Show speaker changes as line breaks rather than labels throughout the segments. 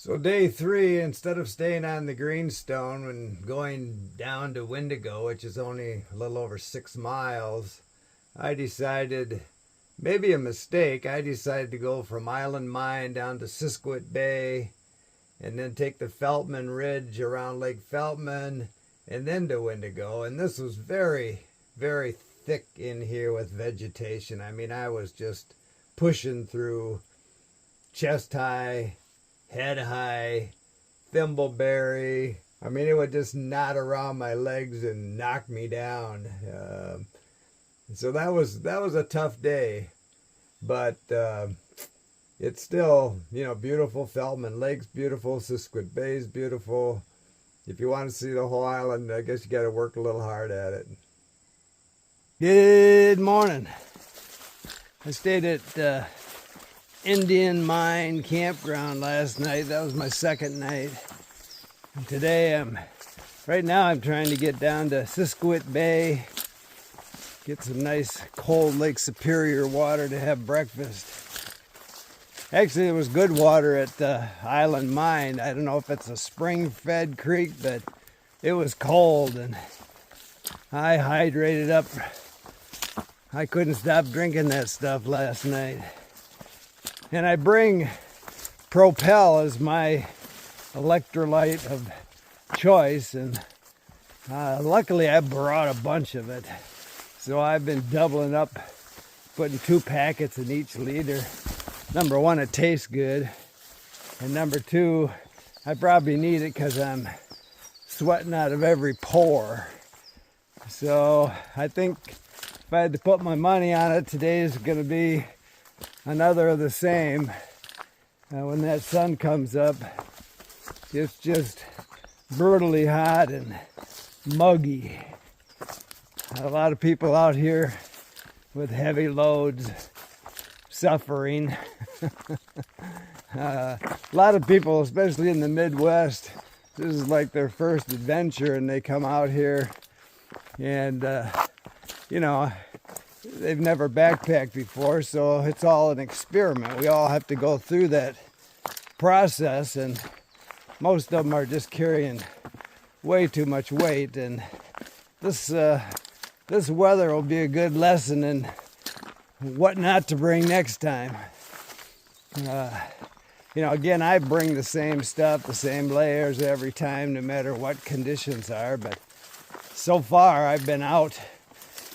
So day 3, instead of staying on the Greenstone and going down to Wendigo, which is only a little over 6 miles, I decided, maybe a mistake, I decided to go from Island Mine down to Siskiwit Bay and then take the Feltman Ridge around Lake Feltman and then to Wendigo. And this was very, very thick in here with vegetation. I mean, I was just pushing through chest high, head high, thimbleberry. I mean, it would just knot around my legs and knock me down. So that was a tough day, but it's still, beautiful. Feltman Lake's beautiful. Siskiwit Bay's beautiful. If you want to see the whole island, I guess you got to work a little hard at it. Good morning. I stayed at Indian Mine Campground last night. That was my second night. And today right now I'm trying to get down to Siskiwit Bay, get some nice cold Lake Superior water to have breakfast. Actually, it was good water at the Island Mine. I don't know if it's a spring-fed creek, but it was cold and I hydrated up. I couldn't stop drinking that stuff last night. And I bring Propel as my electrolyte of choice, and luckily I brought a bunch of it. So I've been doubling up, putting 2 packets in each liter. Number 1, it tastes good. And number 2, I probably need it because I'm sweating out of every pore. So I think if I had to put my money on it, today is going to be another of the same. When that sun comes up, it's just brutally hot and muggy. A lot of people out here with heavy loads suffering. A lot of people, especially in the Midwest, this is like their first adventure, and they come out here and they've never backpacked before, so it's all an experiment. We all have to go through that process, and most of them are just carrying way too much weight. And this weather will be a good lesson in what not to bring next time. Again, I bring the same stuff, the same layers every time, no matter what conditions are. But so far, I've been out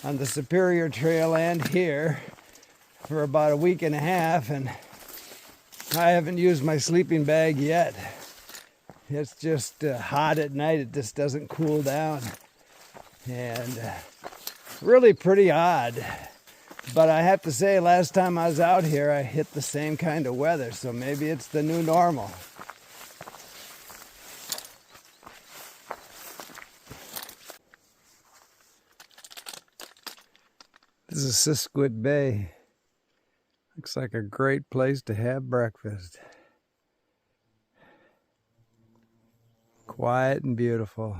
on the Superior Trail and here for about a week and a half, and I haven't used my sleeping bag yet. It's just hot at night. It just doesn't cool down, and really pretty odd. But I have to say, last time I was out here, I hit the same kind of weather, so maybe it's the new normal. This is Siskiwit Bay. Looks like a great place to have breakfast. Quiet and beautiful.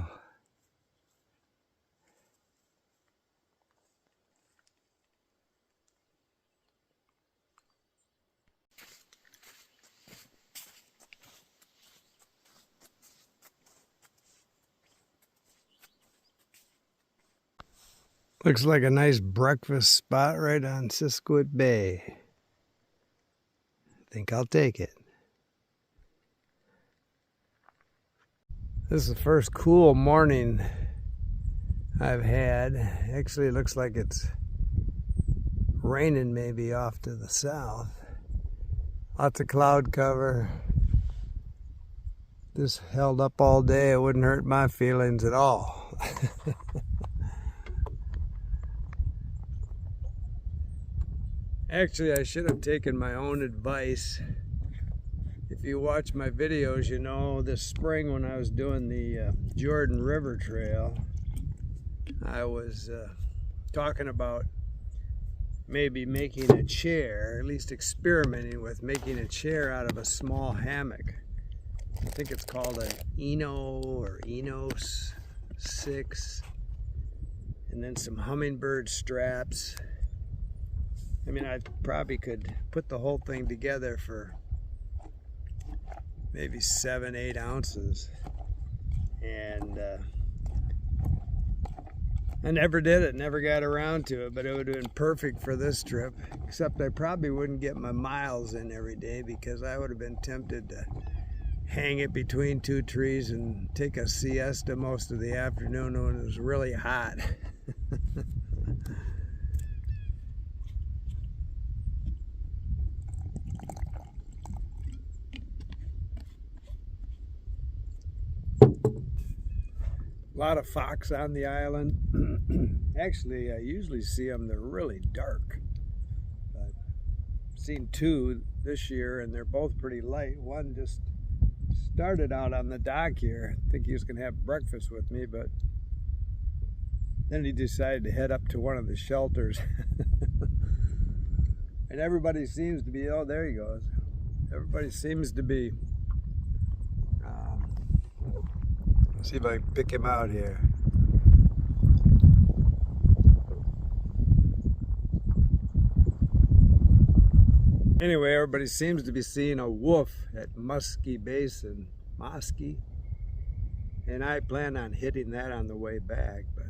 Looks like a nice breakfast spot right on Siskiwit Bay. I think I'll take it. This is the first cool morning I've had. Actually, it looks like it's raining maybe off to the south. Lots of cloud cover. This held up all day. It wouldn't hurt my feelings at all. Actually, I should have taken my own advice. If you watch my videos, you know this spring when I was doing the Jordan River Trail, I was talking about maybe making a chair, at least experimenting with making a chair out of a small hammock. I think it's called an Eno or Enos 6, and then some hummingbird straps. I mean, I probably could put the whole thing together for maybe 7, 8 ounces. And I never did it, never got around to it, but it would have been perfect for this trip. Except I probably wouldn't get my miles in every day because I would have been tempted to hang it between 2 trees and take a siesta most of the afternoon when it was really hot. A lot of fox on the island. Actually, I usually see them. They're really dark. But I've seen 2 this year, and they're both pretty light. One just started out on the dock here. I think he was going to have breakfast with me, but then he decided to head up to one of the shelters. And everybody seems to be, oh, there he goes. Everybody seems to be, see if I can pick him out here. Anyway, everybody seems to be seeing a wolf at Muskie Basin. Muskie. And I plan on hitting that on the way back. But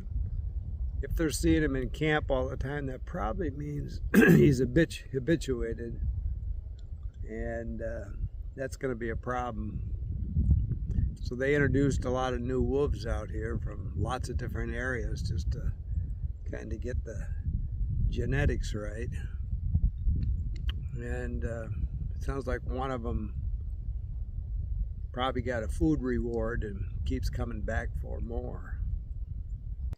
if they're seeing him in camp all the time, that probably means he's a bitch habituated. And that's going to be a problem. So they introduced a lot of new wolves out here from lots of different areas just to kind of get the genetics right. And it sounds like one of them probably got a food reward and keeps coming back for more.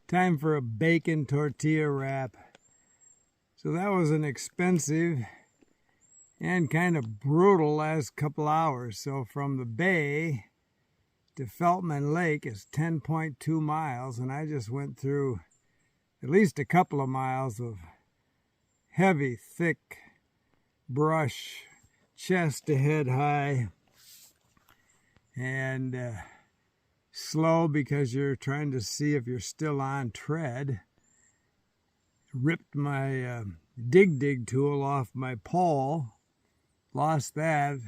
Time for a bacon tortilla wrap. So that was an expensive and kind of brutal last couple hours. So from the bay to Feltman Lake is 10.2 miles, and I just went through at least a couple of miles of heavy, thick brush, chest to head high, and slow because you're trying to see if you're still on tread. Ripped my dig tool off my pole, lost that.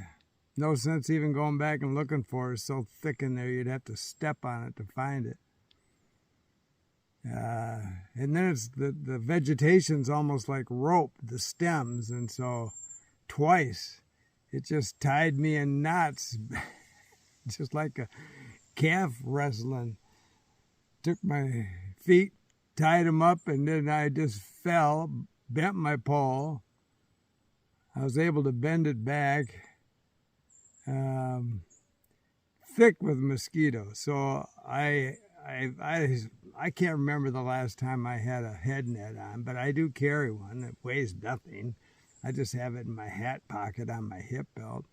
No sense even going back and looking for it. It's so thick in there you'd have to step on it to find it. And then it's the vegetation's almost like rope, the stems, and so twice it just tied me in knots, just like a calf wrestling. Took my feet, tied them up, and then I just fell, bent my pole. I was able to bend it back. Thick with mosquitoes, so I can't remember the last time I had a head net on, but I do carry one that weighs nothing. I just have it in my hat pocket on my hip belt.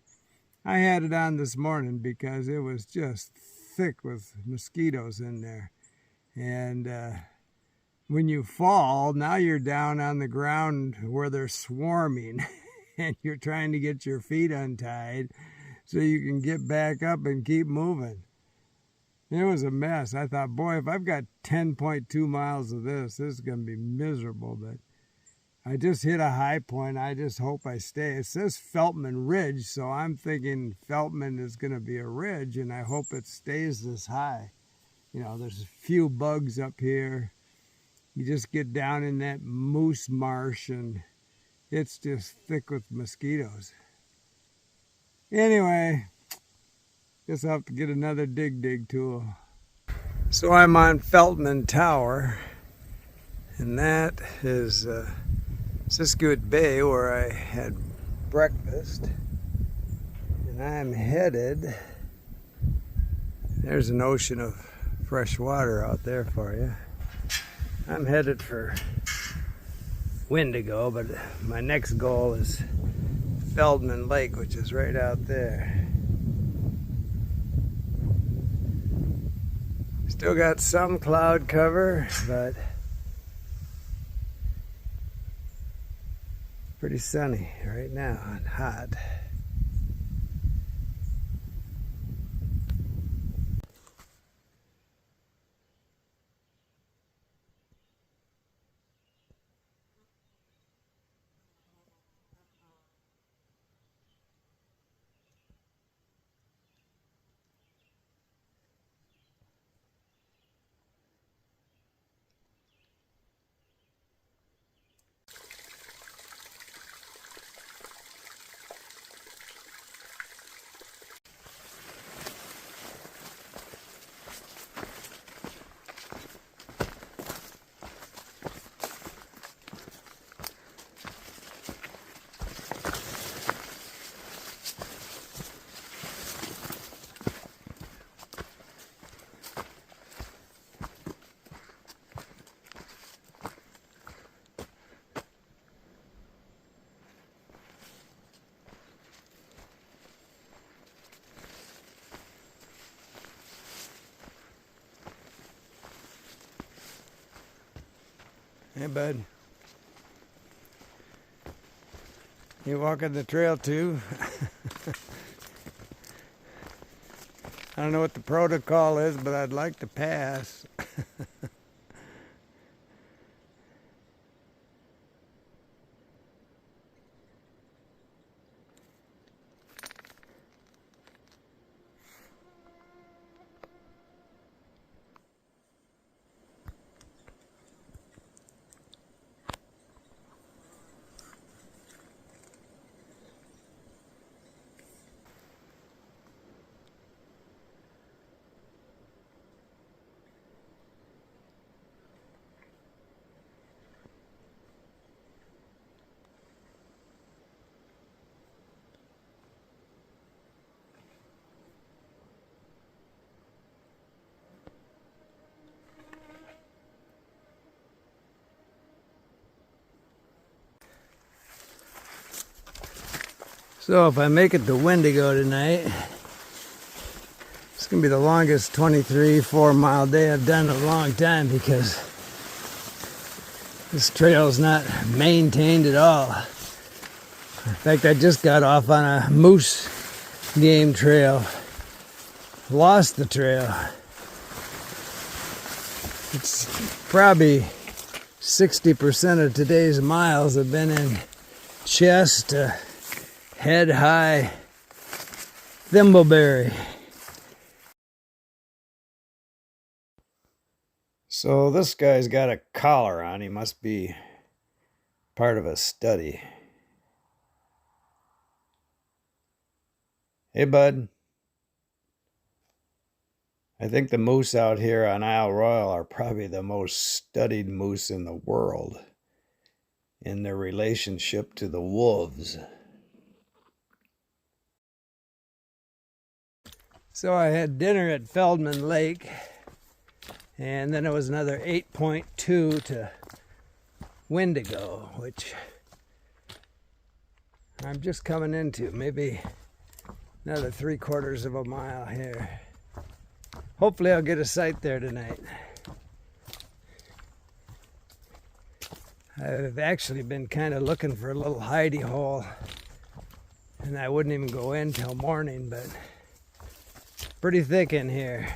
I had it on this morning because it was just thick with mosquitoes in there. And when you fall, now you're down on the ground where they're swarming and you're trying to get your feet untied so you can get back up and keep moving. It was a mess. I thought, boy, if I've got 10.2 miles of this is going to be miserable. But I just hit a high point. I just hope I stay. It says Feltman Ridge, so I'm thinking Feltman is going to be a ridge, and I hope it stays this high. You know, there's a few bugs up here. You just get down in that moose marsh, and it's just thick with mosquitoes. Anyway, guess I'll have to get another dig tool. So I'm on Feltman Tower, and that is Siskiyou Bay where I had breakfast. And I'm headed, there's an ocean of fresh water out there for you. I'm headed for Wendigo, but my next goal is Feldman Lake, which is right out there. Still got some cloud cover, but pretty sunny right now and hot. Hey, bud. You walking the trail too? I don't know what the protocol is, but I'd like to pass. So if I make it to Wendigo tonight, it's going to be the longest 4 mile day I've done in a long time, because this trail is not maintained at all. In fact, I just got off on a moose game trail. Lost the trail. It's probably 60% of today's miles have been in chest to head high thimbleberry. So this guy's got a collar on. He must be part of a study. Hey, bud. I think the moose out here on Isle Royale are probably the most studied moose in the world in their relationship to the wolves. So I had dinner at Feldman Lake, and then it was another 8.2 to Wendigo, which I'm just coming into, maybe another 3/4 of a mile here. Hopefully I'll get a sight there tonight. I've actually been kind of looking for a little hidey hole, and I wouldn't even go in till morning, but pretty thick in here.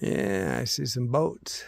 Yeah, I see some boats.